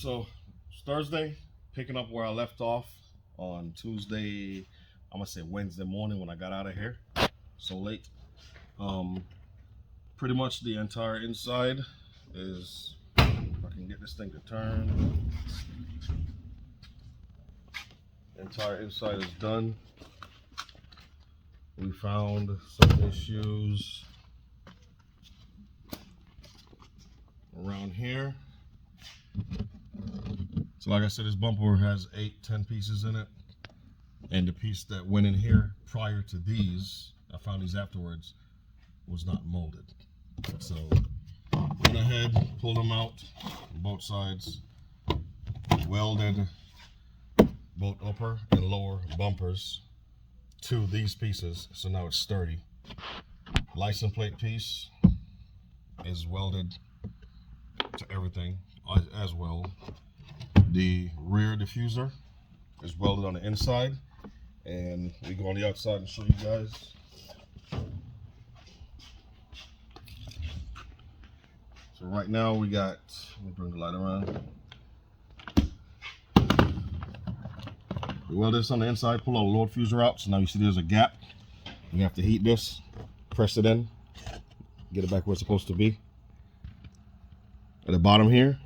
So it's Thursday, picking up where I left off on Tuesday. I'm gonna say Wednesday morning when I got out of here. So late. Pretty much the entire inside is, if I can get this thing to turn. The entire inside is done. We found some issues around here. So like I said, this bumper has 8-10 pieces in it, and the piece that went in here prior to these, I found these afterwards, was not molded. So went ahead, pulled them out on both sides, welded both upper and lower bumpers to these pieces, so now it's sturdy. License plate piece is welded to everything as well. The rear diffuser is welded on the inside, and we go on the outside and show you guys. So right now we got, let me bring the light around. We welded this on the inside, pull our load diffuser out, so now you see there's a gap. We have to heat this, press it in, get it back where it's supposed to be. At the bottom here,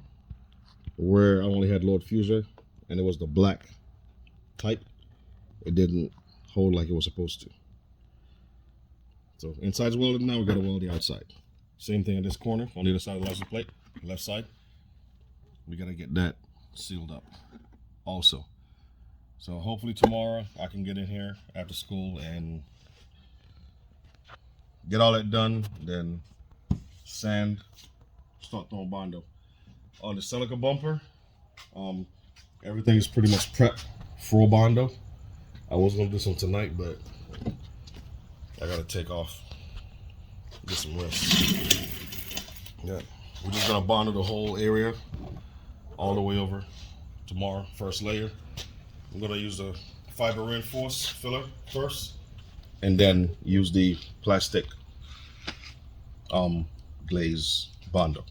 where I only had load diffuser and it was the black type, it didn't hold like it was supposed to. So inside's welded, now we gotta weld the outside. Same thing at this corner, on the other side of the license plate, left side. We gotta get that sealed up also. So hopefully tomorrow I can get in here after school and get all that done, then sand, start throwing Bondo. On the Celica bumper, everything is pretty much prepped for Bondo. I was gonna do some tonight, but I gotta take off, get some rest. Yeah, we're just gonna Bondo the whole area all the way over tomorrow, first layer. I'm gonna use a fiber reinforced filler first, and then use the plastic glaze Bondo,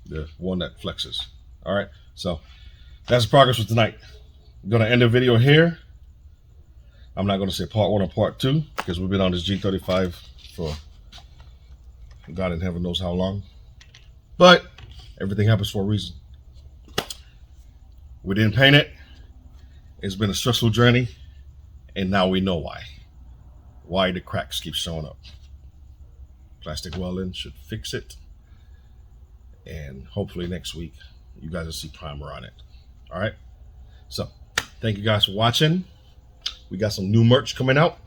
the one that flexes. All right, so that's the progress for tonight. I'm gonna end the video here. I'm not gonna say part 1 or part 2 because we've been on this G35 for God in heaven knows how long, but everything happens for a reason. We didn't paint it. It's been a stressful journey, and now we know why the cracks keep showing up. Plastic welding should fix it, and hopefully next week you guys will see primer on it. All right, so thank you guys for watching. We got some new merch coming out.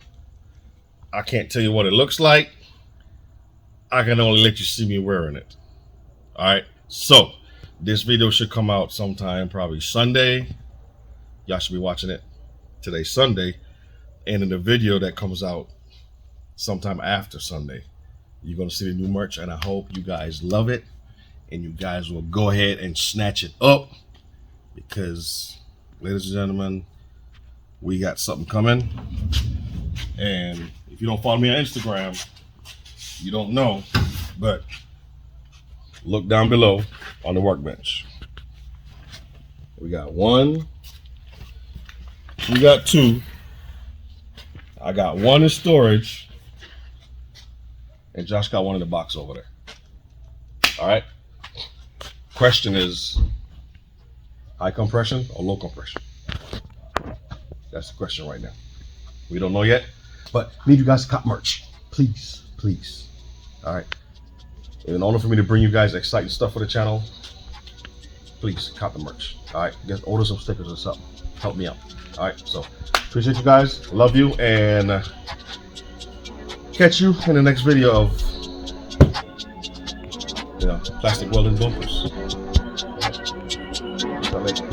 I can't tell you what it looks like. I can only let you see me wearing it. All right, so this video should come out sometime probably Sunday. Y'all should be watching it today, Sunday, and in the video that comes out sometime after Sunday, you're gonna see the new merch, and I hope you guys love it, and you guys will go ahead and snatch it up, because, ladies and gentlemen, we got something coming. And if you don't follow me on Instagram, you don't know, but look down below on the workbench. We got 1, we got 2, I got 1 in storage, and Josh got 1 in the box over there. All right, question is, high compression or low compression? That's the question right now. We don't know yet, but need you guys to cop merch, please, please. All right, in order for me to bring you guys exciting stuff for the channel, please cop the merch. All right, just order some stickers or something, help me out. All right, so appreciate you guys, love you, and catch you in the next video of plastic welding bumpers. Till later.